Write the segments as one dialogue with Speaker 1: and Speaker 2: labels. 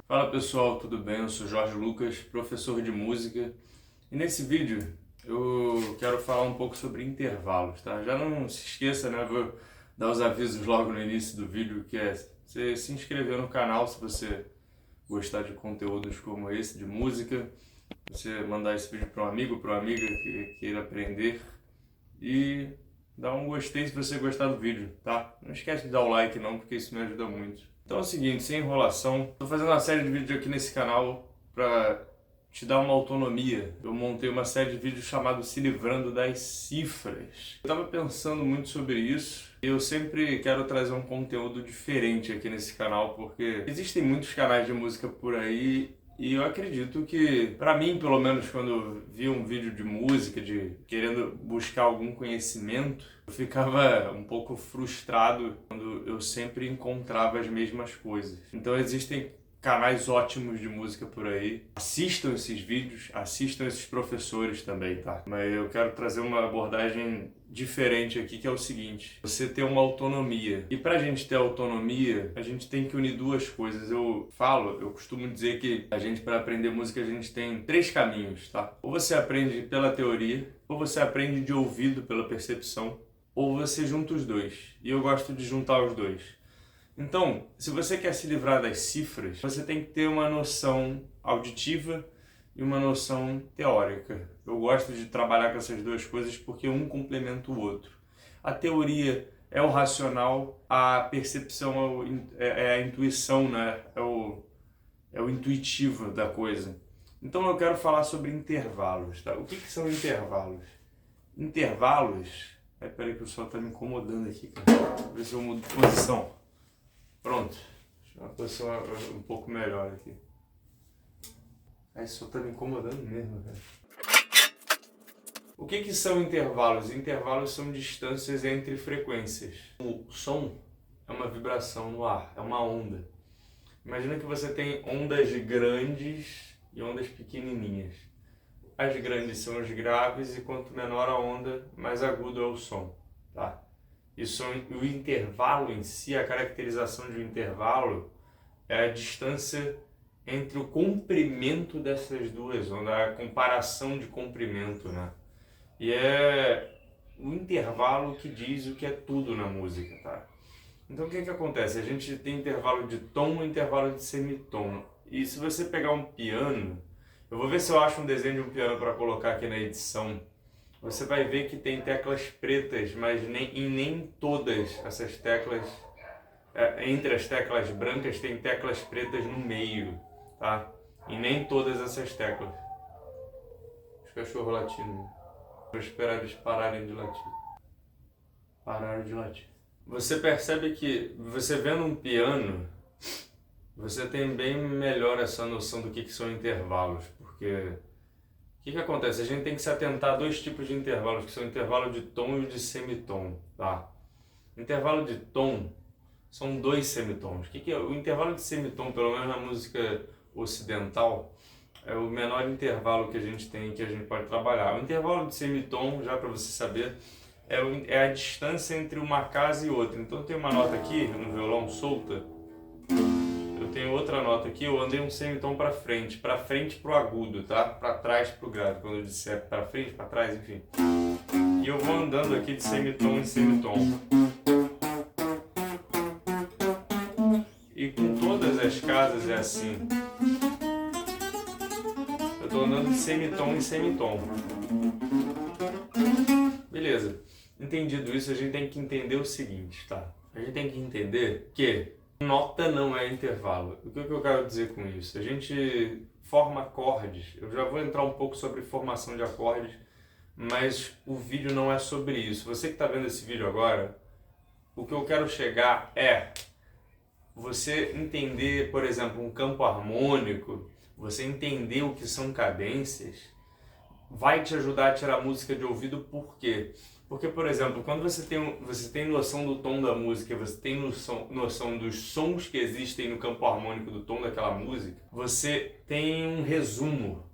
Speaker 1: Fala pessoal, tudo bem? Eu sou Jorge Lucas, professor de música, e nesse vídeo eu quero falar um pouco sobre intervalos, tá? Já não se esqueça, né? Vou dar os avisos logo no início do vídeo, que é você se inscrever no canal se você gostar de conteúdos como esse, de música, você mandar esse vídeo para um amigo, para uma amiga que queira aprender, e dar um gostei se você gostar do vídeo, tá? Não esquece de dar o like não, porque isso me ajuda muito. Então é o seguinte, sem enrolação, estou fazendo uma série de vídeos aqui nesse canal para te dar uma autonomia. Eu montei uma série de vídeos chamado Se Livrando das Cifras. Eu estava pensando muito sobre isso e eu sempre quero trazer um conteúdo diferente aqui nesse canal, porque existem muitos canais de música por aí e eu acredito que, para mim, pelo menos, quando eu vi um vídeo de música, querendo buscar algum conhecimento, eu ficava um pouco frustrado quando eu sempre encontrava as mesmas coisas. Então existem canais ótimos de música por aí. Assistam esses vídeos, assistam esses professores também, tá? Mas eu quero trazer uma abordagem diferente aqui, que é o seguinte: você ter uma autonomia. E pra gente ter autonomia, a gente tem que unir duas coisas. Eu costumo dizer que a gente, para aprender música, a gente tem três caminhos, tá? Ou você aprende pela teoria, ou você aprende de ouvido, pela percepção, ou você junta os dois. E eu gosto de juntar os dois. Então, se você quer se livrar das cifras, você tem que ter uma noção auditiva e uma noção teórica. Eu gosto de trabalhar com essas duas coisas porque um complementa o outro. A teoria é o racional, a percepção é a intuição, né? É o intuitivo da coisa. Então eu quero falar sobre intervalos, tá? O que são intervalos? Intervalos... Peraí que o sol tá me incomodando aqui, cara. Vou ver se eu mudo de posição. Pronto. Deixa eu uma posição um pouco melhor aqui. Esse sol tá me incomodando mesmo, cara. O que são intervalos? Intervalos são distâncias entre frequências. O som é uma vibração no ar, é uma onda. Imagina que você tem ondas grandes e ondas pequenininhas. As grandes são os graves e quanto menor a onda, mais agudo é o som, tá? Isso, o intervalo em si, a caracterização de um intervalo é a distância entre o comprimento dessas duas ondas, a comparação de comprimento, né? E é o intervalo que diz o que é tudo na música, tá? Então o que acontece? A gente tem intervalo de tom e intervalo de semitom. E se você pegar um piano, eu vou ver se eu acho um desenho de um piano para colocar aqui na edição. Você vai ver que tem teclas pretas, mas nem todas essas teclas, entre as teclas brancas tem teclas pretas no meio, tá? E nem todas essas teclas. Os cachorros latindo. Vou esperar eles pararem de latir. Pararam de latir. Você percebe que, você vendo um piano, você tem bem melhor essa noção do que são intervalos, porque o que acontece? A gente tem que se atentar a dois tipos de intervalos, que são o intervalo de tom e o de semitom, tá? Intervalo de tom são dois semitons. O que é? O intervalo de semitom, pelo menos na música ocidental, é o menor intervalo que a gente tem, que a gente pode trabalhar. O intervalo de semitom, já para você saber, é a distância entre uma casa e outra. Então tem uma nota aqui no violão solta, eu tenho outra nota aqui, eu andei um semitom para frente pro agudo, tá? Para trás pro grave, quando eu disser para frente, para trás, enfim. E eu vou andando aqui de semitom em semitom. E com todas as casas é assim. Eu tô andando de semitom em semitom. Beleza. Entendido isso, a gente tem que entender o seguinte, tá? A gente tem que entender que nota não é intervalo. O que eu quero dizer com isso? A gente forma acordes. Eu já vou entrar um pouco sobre formação de acordes, mas o vídeo não é sobre isso. Você que está vendo esse vídeo agora, o que eu quero chegar é você entender, por exemplo, um campo harmônico, você entender o que são cadências, vai te ajudar a tirar música de ouvido. Por quê? Porque, por exemplo, quando você tem noção do tom da música, você tem noção dos sons que existem no campo harmônico do tom daquela música, você tem um resumo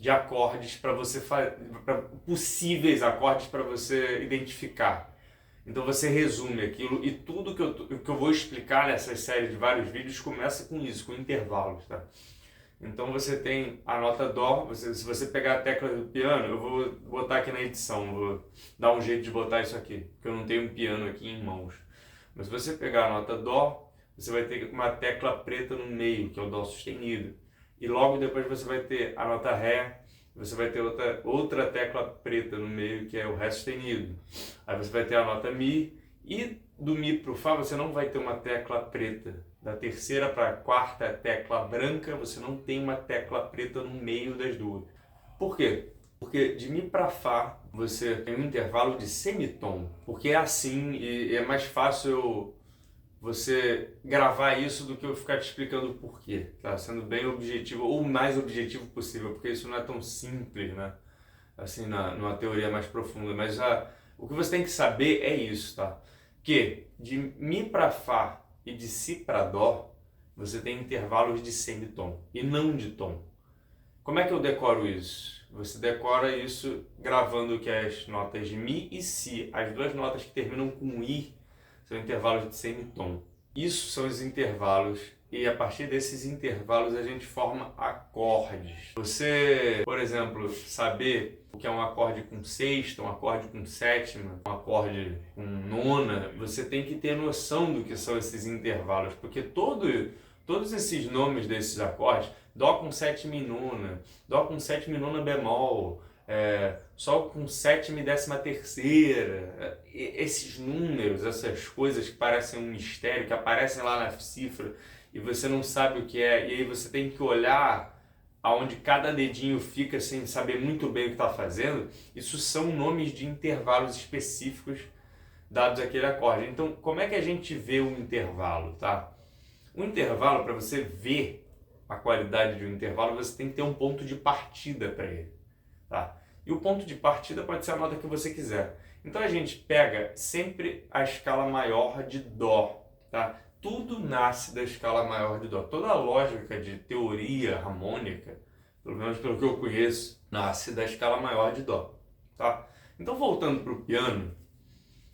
Speaker 1: de acordes para você possíveis acordes para você identificar. Então você resume aquilo e tudo que eu vou explicar nessa série de vários vídeos começa com isso, com intervalos, tá? Então você tem a nota Dó, se você pegar a tecla do piano, eu vou botar aqui na edição, vou dar um jeito de botar isso aqui, porque eu não tenho um piano aqui em mãos. Mas se você pegar a nota Dó, você vai ter uma tecla preta no meio, que é o Dó sustenido. E logo depois você vai ter a nota Ré, você vai ter outra tecla preta no meio, que é o Ré sustenido. Aí você vai ter a nota Mi, e do Mi para o Fá você não vai ter uma tecla preta. Da terceira para a quarta tecla branca, você não tem uma tecla preta no meio das duas. Por quê? Porque de Mi para Fá você tem um intervalo de semitom, porque é assim e é mais fácil você gravar isso do que eu ficar te explicando o porquê, tá? Sendo bem objetivo, ou o mais objetivo possível, porque isso não é tão simples, né? Assim, numa teoria mais profunda, mas o que você tem que saber é isso, tá? Que de Mi para Fá e de Si para Dó, você tem intervalos de semitom e não de tom. Como é que eu decoro isso? Você decora isso gravando que as notas de Mi e Si, as duas notas que terminam com I, são intervalos de semitom. Isso são os intervalos e a partir desses intervalos a gente forma acordes. Você, por exemplo, saber o que é um acorde com sexta, um acorde com sétima, um acorde com nona, você tem que ter noção do que são esses intervalos, porque todos esses nomes desses acordes, Dó com sétima e nona, Dó com sétima e nona bemol, Sol com sétima e décima terceira, esses números, essas coisas que parecem um mistério, que aparecem lá na cifra e você não sabe o que é, e aí você tem que olhar aonde cada dedinho fica sem saber muito bem o que está fazendo, isso são nomes de intervalos específicos dados àquele acorde. Então, como é que a gente vê um intervalo, tá? Um intervalo, para você ver a qualidade de um intervalo, você tem que ter um ponto de partida para ele, tá? E o ponto de partida pode ser a nota que você quiser. Então a gente pega sempre a escala maior de Dó, tá? Tudo nasce da escala maior de Dó. Toda a lógica de teoria harmônica, pelo menos pelo que eu conheço, nasce da escala maior de Dó, tá? Então voltando para o piano,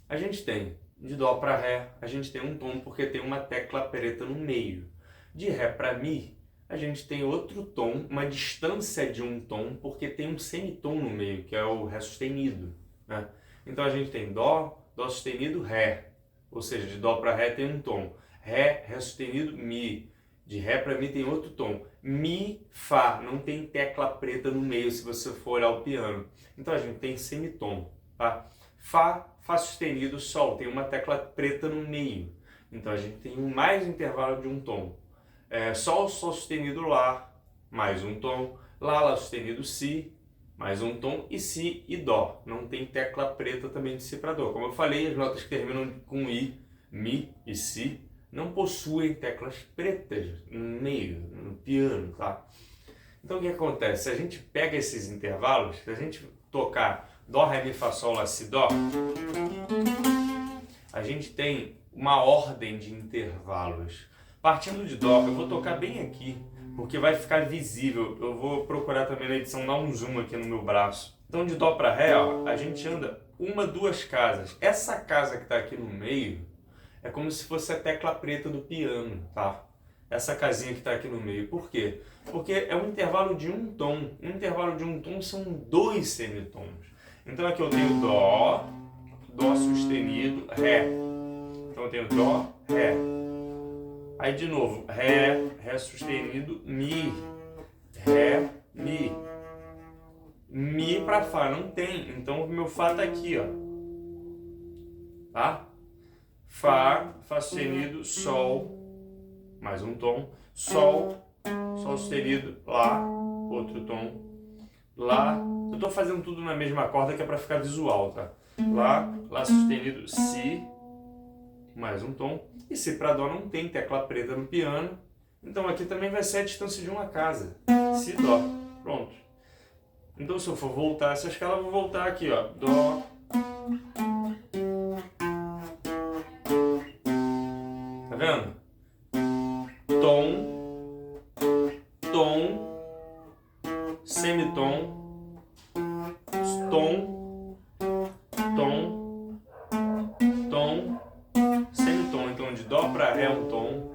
Speaker 1: a gente tem de Dó para Ré, a gente tem um tom porque tem uma tecla preta no meio. De Ré para Mi, a gente tem outro tom, uma distância de um tom, porque tem um semitom no meio, que é o Ré sustenido, né? Então a gente tem Dó, Dó sustenido, Ré. Ou seja, de Dó para Ré tem um tom. Ré, Ré sustenido, Mi. De Ré para Mi tem outro tom. Mi, Fá. Não tem tecla preta no meio se você for olhar o piano. Então a gente tem semitom, tá? Fá, Fá sustenido, Sol. Tem uma tecla preta no meio. Então a gente tem mais intervalo de um tom. Sol, Sol sustenido, Lá, mais um tom. Lá, Lá sustenido, Si, mais um tom. E Si e Dó. Não tem tecla preta também de Si para Dó. Como eu falei, as notas que terminam com I, Mi e Si não possuem teclas pretas no meio, no piano, tá? Então o que acontece? Se a gente pega esses intervalos, se a gente tocar Dó, Ré, Mi, Fá, Sol, Lá, Si, Dó, a gente tem uma ordem de intervalos. Partindo de Dó, eu vou tocar bem aqui, porque vai ficar visível. Eu vou procurar também na edição dar um zoom aqui no meu braço. Então de Dó para Ré, ó, a gente anda uma, duas casas. Essa casa que está aqui no meio é como se fosse a tecla preta do piano, tá? Essa casinha que está aqui no meio. Por quê? Porque é um intervalo de um tom. Um intervalo de um tom são dois semitons. Então aqui eu tenho Dó, Dó sustenido, Ré. Então eu tenho Dó, Ré. Aí de novo, Ré, Ré sustenido, Mi, Ré, Mi. Mi para Fá não tem, então o meu Fá tá aqui, ó. Tá? Fá, Fá sustenido, Sol, mais um tom, Sol, Sol sustenido, Lá, outro tom, Lá. Eu tô fazendo tudo na mesma corda que é para ficar visual, tá? Lá, Lá sustenido, Si, mais um tom. E Si para Dó não tem tecla preta no piano, então aqui também vai ser a distância de uma casa. Si, Dó. Pronto. Então se eu for voltar essa escala, eu vou voltar aqui, ó. Dó. Tá vendo? Tom, tom, semitom, tom, tom, tom, semitom. Então de dó para ré um tom,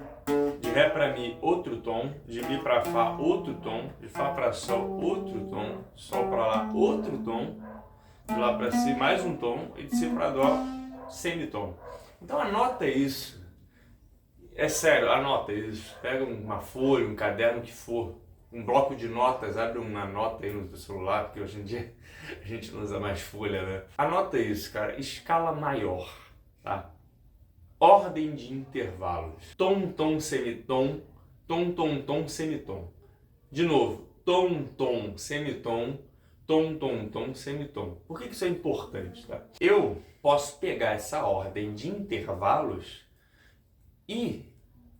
Speaker 1: de ré para mi outro tom, de mi para fá outro tom, de fá para sol outro tom, sol para lá outro tom, de lá para si mais um tom e de si para dó semitom. Então anota isso. É sério, anota isso. Pega uma folha, um caderno que for, um bloco de notas, abre uma nota aí no teu celular, porque hoje em dia a gente não usa mais folha, né? Anota isso, cara. Escala maior, tá? Ordem de intervalos. Tom, tom, semitom, tom, tom, tom, semitom. De novo, tom, tom, semitom, tom, tom, tom, semitom. Por que isso é importante, tá? Eu posso pegar essa ordem de intervalos e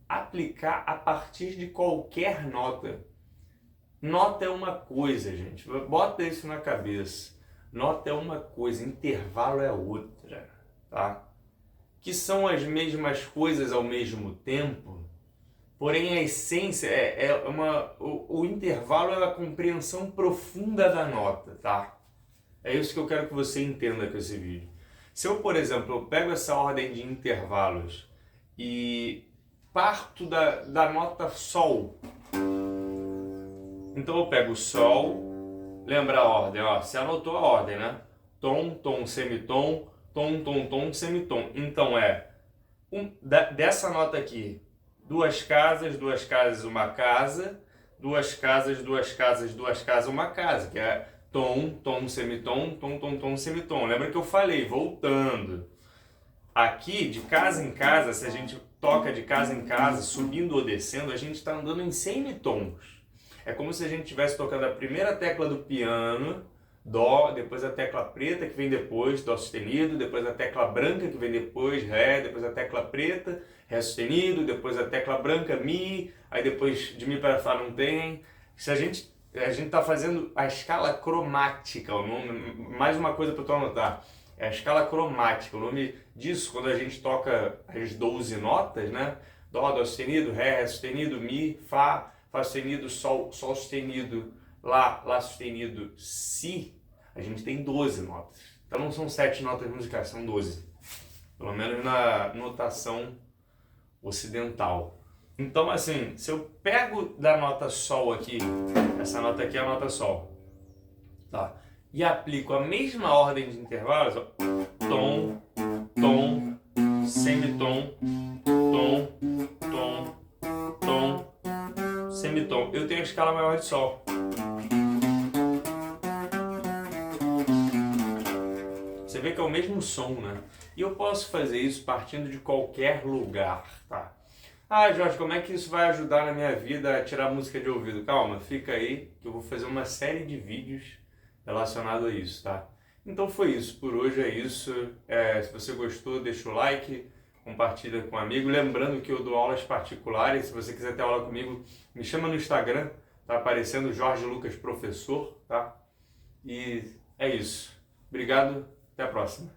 Speaker 1: aplicar a partir de qualquer nota. Nota é uma coisa, gente. Bota isso na cabeça. Nota é uma coisa, intervalo é outra, tá? Que são as mesmas coisas ao mesmo tempo, porém a essência o intervalo é a compreensão profunda da nota, tá? É isso que eu quero que você entenda com esse vídeo. Se eu, por exemplo, eu pego essa ordem de intervalos e parto da nota Sol. Então eu pego Sol, lembra a ordem, ó, você anotou a ordem, né? Tom, tom, semitom, tom, tom, tom, semitom. Então dessa nota aqui, duas casas, uma casa, duas casas, uma casa, que é tom, tom, semitom, tom, tom, tom, semitom. Lembra que eu falei, voltando. Aqui, de casa em casa, se a gente toca de casa em casa, subindo ou descendo, a gente está andando em semitons. É como se a gente estivesse tocando a primeira tecla do piano, Dó, depois a tecla preta que vem depois, Dó sustenido, depois a tecla branca que vem depois, Ré, depois a tecla preta, Ré sustenido, depois a tecla branca, Mi, aí depois de Mi para Fá não tem. Se a gente está fazendo a escala cromática, o nome, mais uma coisa para tu anotar. É a escala cromática, o nome disso, quando a gente toca as 12 notas, né? Dó, Dó sustenido, Ré, Ré sustenido, Mi, Fá, Fá sustenido, Sol, Sol sustenido, Lá, Lá sustenido, Si, a gente tem 12 notas. Então não são 7 notas musicais, são 12. Pelo menos na notação ocidental. Então assim, se eu pego da nota Sol aqui, essa nota aqui é a nota Sol, tá? E aplico a mesma ordem de intervalos, ó, tom, tom, semitom, tom, tom, tom, semitom. Eu tenho a escala maior de Sol. Você vê que é o mesmo som, né? E eu posso fazer isso partindo de qualquer lugar, tá? Ah, Jorge, como é que isso vai ajudar na minha vida a tirar música de ouvido? Calma, fica aí que eu vou fazer uma série de vídeos relacionado a isso, tá? Então foi isso, por hoje é isso. Se você gostou, deixa o like, compartilha com um amigo. Lembrando que eu dou aulas particulares, se você quiser ter aula comigo, me chama no Instagram, tá aparecendo Jorge Lucas Professor, tá? E é isso. Obrigado, até a próxima.